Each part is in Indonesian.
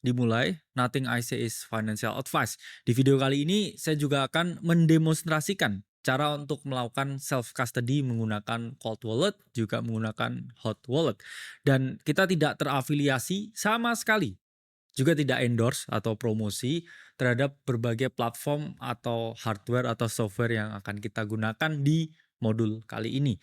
dimulai, nothing I say is financial advice. Di video kali ini saya juga akan mendemonstrasikan cara untuk melakukan self custody menggunakan cold wallet juga menggunakan hot wallet. Dan kita tidak terafiliasi sama sekali, juga tidak endorse atau promosi terhadap berbagai platform atau hardware atau software yang akan kita gunakan di modul kali ini.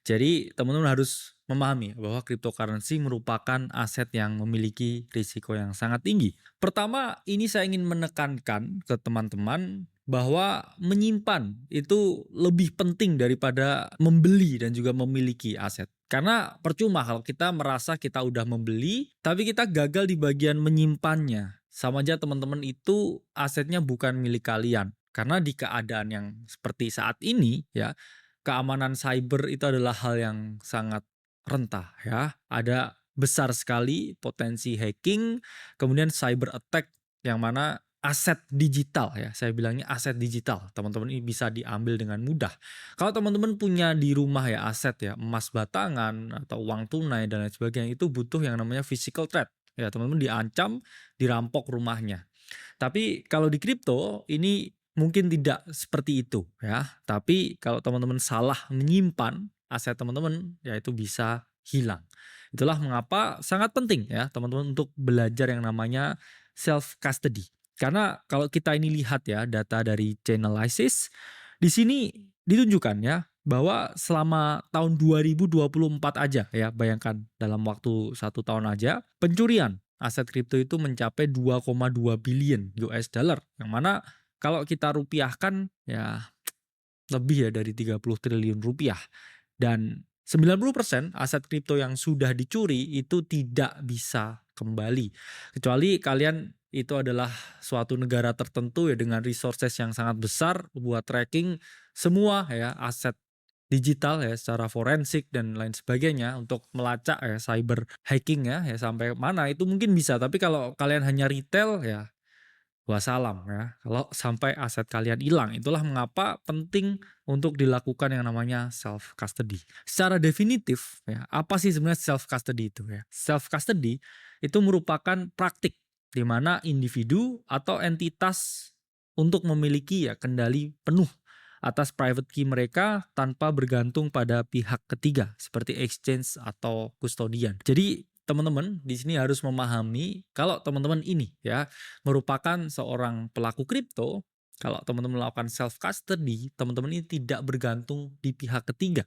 Jadi teman-teman harus memahami bahwa cryptocurrency merupakan aset yang memiliki risiko yang sangat tinggi. Pertama, ini saya ingin menekankan ke teman-teman bahwa menyimpan itu lebih penting daripada membeli dan juga memiliki aset. Karena percuma kalau kita merasa kita udah membeli, tapi kita gagal di bagian menyimpannya. Sama aja teman-teman itu asetnya bukan milik kalian. Karena di keadaan yang seperti saat ini ya, keamanan cyber itu adalah hal yang sangat rentah ya. Ada besar sekali potensi hacking, kemudian cyber attack yang mana aset digital ya, saya bilangnya aset digital. Teman-teman ini bisa diambil dengan mudah. Kalau teman-teman punya di rumah ya aset ya, emas batangan atau uang tunai dan lain sebagainya, itu butuh yang namanya physical threat. Ya, teman-teman diancam, dirampok rumahnya. Tapi kalau di kripto ini mungkin tidak seperti itu ya. Tapi kalau teman-teman salah menyimpan aset teman-teman, ya itu bisa hilang. Itulah mengapa sangat penting ya teman-teman untuk belajar yang namanya self custody. Karena kalau kita ini lihat ya data dari Chainalysis, di sini ditunjukkan ya bahwa selama tahun 2024 aja ya, bayangkan dalam waktu 1 tahun aja, pencurian aset kripto itu mencapai 2,2 billion US dollar, yang mana kalau kita rupiahkan ya lebih ya dari 30 triliun rupiah. Dan 90% aset kripto yang sudah dicuri itu tidak bisa kembali. Kecuali kalian itu adalah suatu negara tertentu ya dengan resources yang sangat besar buat tracking semua ya aset digital ya secara forensik dan lain sebagainya untuk melacak ya cyber hacking ya sampai mana itu mungkin bisa. Tapi kalau kalian hanya retail ya wassalam ya, kalau sampai aset kalian hilang. Itulah mengapa penting untuk dilakukan yang namanya self custody. Secara definitif ya, apa sih sebenarnya self custody itu ya? Self custody itu merupakan praktik di mana individu atau entitas untuk memiliki ya kendali penuh atas private key mereka tanpa bergantung pada pihak ketiga seperti exchange atau custodian. Jadi teman-teman di sini harus memahami kalau teman-teman ini ya merupakan seorang pelaku kripto, kalau teman-teman melakukan self custody, teman-teman ini tidak bergantung di pihak ketiga.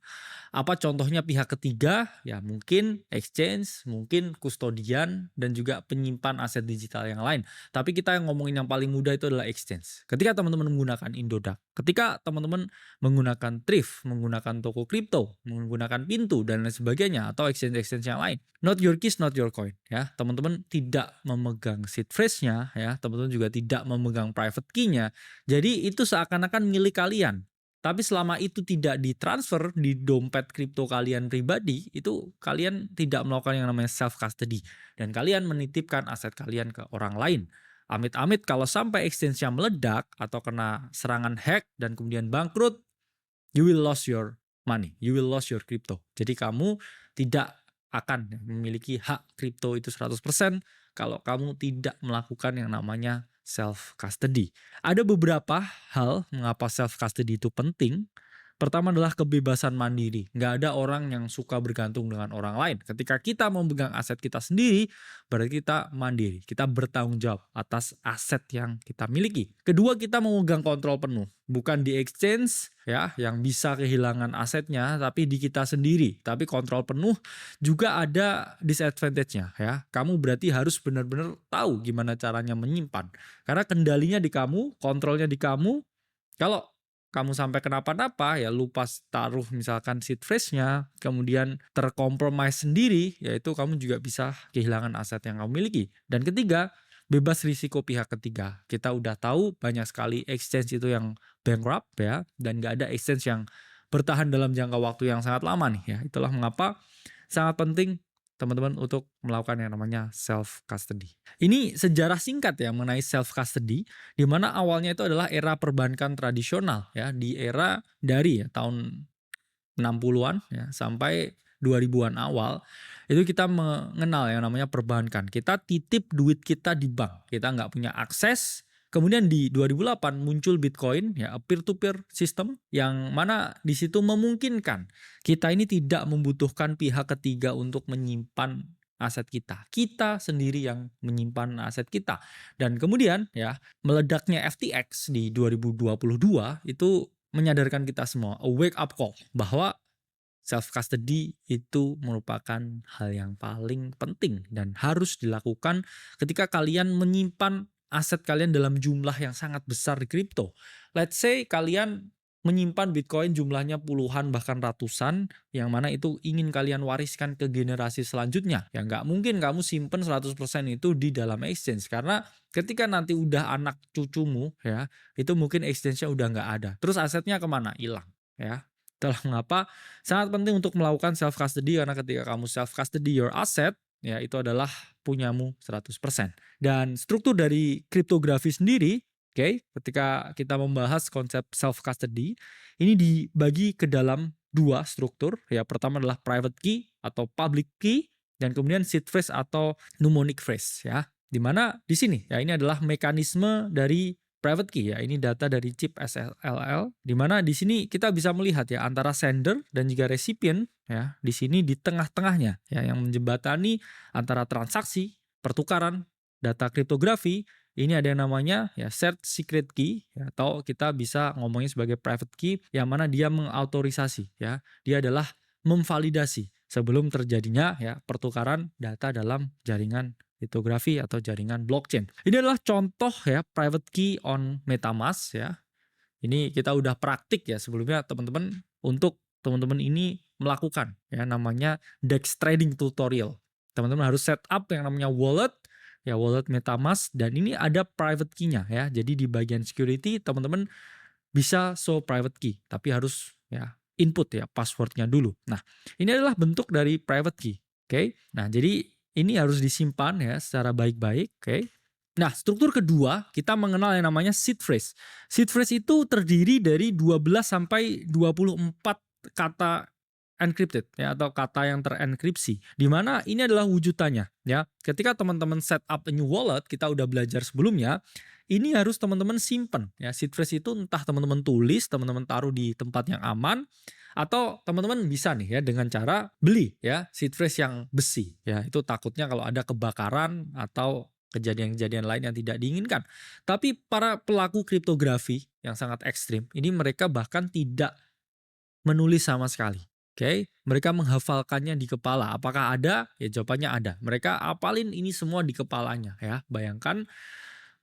Apa contohnya pihak ketiga? Ya mungkin exchange, mungkin kustodian, dan juga penyimpan aset digital yang lain. Tapi kita yang ngomongin yang paling mudah itu adalah exchange. Ketika teman-teman menggunakan Indodax, ketika teman-teman menggunakan Thrift, menggunakan toko kripto, menggunakan Pintu dan lain sebagainya, atau exchange-exchange yang lain. Not your keys, not your coin. Ya, teman-teman tidak memegang seed phrase-nya, ya, teman-teman juga tidak memegang private key-nya. Jadi itu seakan-akan milik kalian. Tapi selama itu tidak ditransfer di dompet kripto kalian pribadi, itu kalian tidak melakukan yang namanya self custody dan kalian menitipkan aset kalian ke orang lain. Amit-amit kalau sampai exchange-nya meledak atau kena serangan hack dan kemudian bangkrut, you will lose your money, you will lose your crypto. Jadi kamu tidak akan memiliki hak kripto itu 100% kalau kamu tidak melakukan yang namanya self custody. Ada beberapa hal mengapa self custody itu penting. Pertama adalah kebebasan mandiri. Nggak ada orang yang suka bergantung dengan orang lain. Ketika kita memegang aset kita sendiri, berarti kita mandiri. Kita bertanggung jawab atas aset yang kita miliki. Kedua, kita memegang kontrol penuh. Bukan di exchange ya yang bisa kehilangan asetnya, tapi di kita sendiri. Tapi kontrol penuh juga ada disadvantage-nya ya. Kamu berarti harus benar-benar tahu gimana caranya menyimpan. Karena kendalinya di kamu, kontrolnya di kamu. Kalau kamu sampai kenapa-napa ya lupa taruh misalkan seed phrase-nya, kemudian terkompromise sendiri, yaitu kamu juga bisa kehilangan aset yang kamu miliki. Dan ketiga, bebas risiko pihak ketiga. Kita udah tahu banyak sekali exchange itu yang bankrupt ya, dan gak ada exchange yang bertahan dalam jangka waktu yang sangat lama nih ya. Itulah mengapa sangat penting teman-teman untuk melakukan yang namanya self custody. Ini sejarah singkat ya mengenai self custody, di mana awalnya itu adalah era perbankan tradisional ya, di era dari ya tahun 60-an ya sampai 2000-an awal. itu kita mengenal yang namanya perbankan. Kita titip duit kita di bank, kita nggak punya akses. Kemudian di 2008 muncul Bitcoin, ya peer-to-peer system yang mana di situ memungkinkan kita ini tidak membutuhkan pihak ketiga untuk menyimpan aset kita. Kita sendiri yang menyimpan aset kita. Dan kemudian ya meledaknya FTX di 2022 itu menyadarkan kita semua, a wake up call bahwa self custody itu merupakan hal yang paling penting dan harus dilakukan ketika kalian menyimpan aset kalian dalam jumlah yang sangat besar di kripto. Let's say kalian menyimpan Bitcoin jumlahnya puluhan bahkan ratusan, yang mana itu ingin kalian wariskan ke generasi selanjutnya. Ya nggak mungkin kamu simpen 100% itu di dalam exchange, karena ketika nanti udah anak cucumu ya, itu mungkin exchange-nya udah nggak ada. Terus asetnya kemana? Hilang ya. Itulah mengapa sangat penting untuk melakukan self custody, karena ketika kamu self custody your asset, ya itu adalah punyamu 100%. Dan struktur dari kriptografi sendiri, oke, ketika kita membahas konsep self custody, ini dibagi ke dalam dua struktur. Ya, pertama adalah private key atau public key, dan kemudian seed phrase atau mnemonic phrase ya. Dimana di sini ya ini adalah mekanisme dari private key ya, ini data dari chip SLL, di mana di sini kita bisa melihat ya antara sender dan juga recipient ya, di sini di tengah-tengahnya ya yang menjembatani antara transaksi, pertukaran, data kriptografi, ini ada yang namanya ya shared secret key ya, atau kita bisa ngomongnya sebagai private key yang mana dia mengautorisasi ya, dia adalah memvalidasi sebelum terjadinya ya pertukaran data dalam jaringan kriptografi atau jaringan blockchain. Ini adalah contoh ya private key on MetaMask ya. Ini kita udah praktik ya sebelumnya teman-teman, untuk teman-teman ini melakukan ya namanya DEX trading tutorial. Teman-teman harus setup yang namanya wallet ya, wallet MetaMask, dan ini ada private key-nya ya. Jadi di bagian security teman-teman bisa show private key, tapi harus ya input ya passwordnya dulu. Nah, ini adalah bentuk dari private key. Oke. Nah, jadi ini harus disimpan ya secara baik-baik. Oke. Nah, struktur kedua kita mengenal yang namanya seed phrase. Seed phrase itu terdiri dari 12 sampai 24 kata encrypted ya, atau kata yang terenkripsi. Di mana ini adalah wujudannya ya. Ketika teman-teman set up a new wallet, kita udah belajar sebelumnya, ini harus teman-teman simpen ya. Seed phrase itu entah teman-teman tulis, teman-teman taruh di tempat yang aman, atau teman-teman bisa nih ya dengan cara beli ya seed phrase yang besi ya. Itu takutnya kalau ada kebakaran atau kejadian-kejadian lain yang tidak diinginkan. Tapi para pelaku kriptografi yang sangat ekstrim, ini mereka bahkan tidak menulis sama sekali. Oke, mereka menghafalkannya di kepala. Apakah ada? Ya jawabannya ada. Mereka apalin ini semua di kepalanya ya. Bayangkan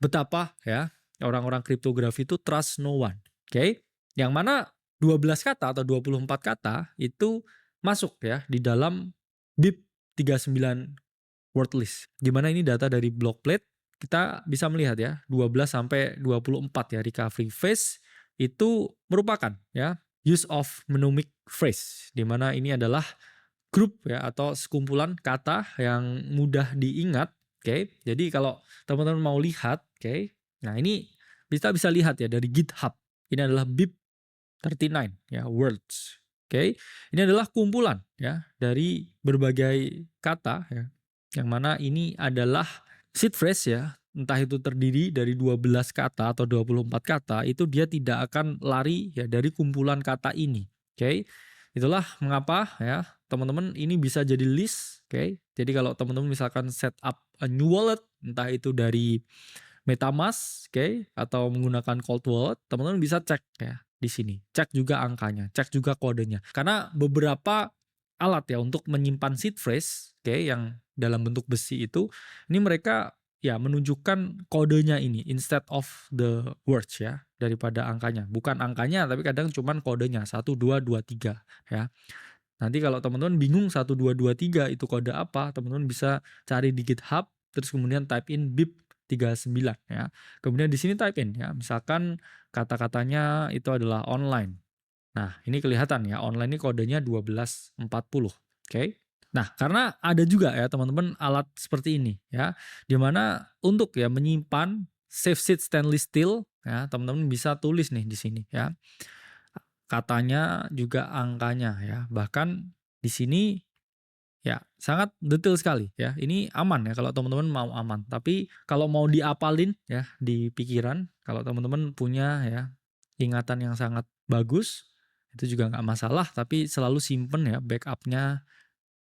betapa ya orang-orang kriptografi itu trust no one. Oke. Yang mana 12 kata atau 24 kata itu masuk ya di dalam BIP 39 word list. Di mana ini data dari Blockplate, kita bisa melihat ya 12 sampai 24 ya recovery phase itu merupakan ya use of mnemonic phrase, di mana ini adalah grup ya atau sekumpulan kata yang mudah diingat. Oke. Jadi kalau teman-teman mau lihat, oke. Nah, ini kita bisa lihat ya dari GitHub. Ini adalah BIP 39 ya words. Oke. Ini adalah kumpulan ya dari berbagai kata ya. Yang mana ini adalah seed phrase ya. Entah itu terdiri dari 12 kata atau 24 kata, itu dia tidak akan lari ya dari kumpulan kata ini. Oke. Itulah mengapa ya teman-teman ini bisa jadi list. Oke. Jadi kalau teman-teman misalkan set up a new wallet, entah itu dari MetaMask, oke, atau menggunakan cold wallet, teman-teman bisa cek ya di sini. Cek juga angkanya, cek juga kodenya. Karena beberapa alat ya untuk menyimpan seed phrase, oke, yang dalam bentuk besi itu, ini mereka ya menunjukkan kodenya ini instead of the words ya, daripada angkanya. Bukan angkanya tapi kadang cuman kodenya 1 2 2 3 ya. Nanti kalau teman-teman bingung 1 2 2 3 itu kode apa, teman-teman bisa cari di GitHub terus kemudian type in BIP 39 ya. Kemudian di sini type in ya, misalkan kata-katanya itu adalah online. Nah, ini kelihatan ya, online ini kodenya 1240. Oke. Nah, karena ada juga ya teman-teman alat seperti ini ya, dimana untuk ya menyimpan safe seed stainless steel ya, teman-teman bisa tulis nih di sini ya. Katanya juga angkanya ya. Bahkan di sini Ya, sangat detail sekali ya. Ini aman ya kalau teman-teman mau aman. Tapi kalau mau diapalin ya di pikiran, kalau teman-teman punya ya ingatan yang sangat bagus, itu juga nggak masalah. Tapi selalu simpen ya backupnya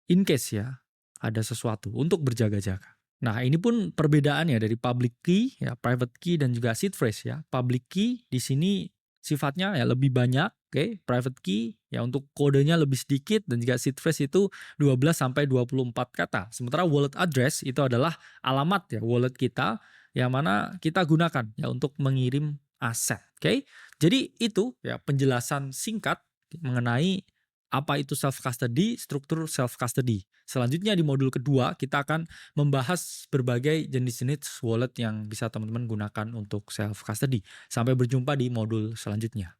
in case ya ada sesuatu untuk berjaga-jaga. Nah, ini pun perbedaannya dari public key ya, private key dan juga seed phrase ya. Public key di sini sifatnya ya lebih banyak, oke. Private key ya untuk kodenya lebih sedikit dan juga seed phrase itu 12 sampai 24 kata. Sementara wallet address itu adalah alamat ya wallet kita yang mana kita gunakan ya untuk mengirim aset, oke. Jadi itu ya penjelasan singkat mengenai apa itu self custody, struktur self custody. Selanjutnya di modul kedua kita akan membahas berbagai jenis-jenis wallet yang bisa teman-teman gunakan untuk self custody. Sampai berjumpa di modul selanjutnya.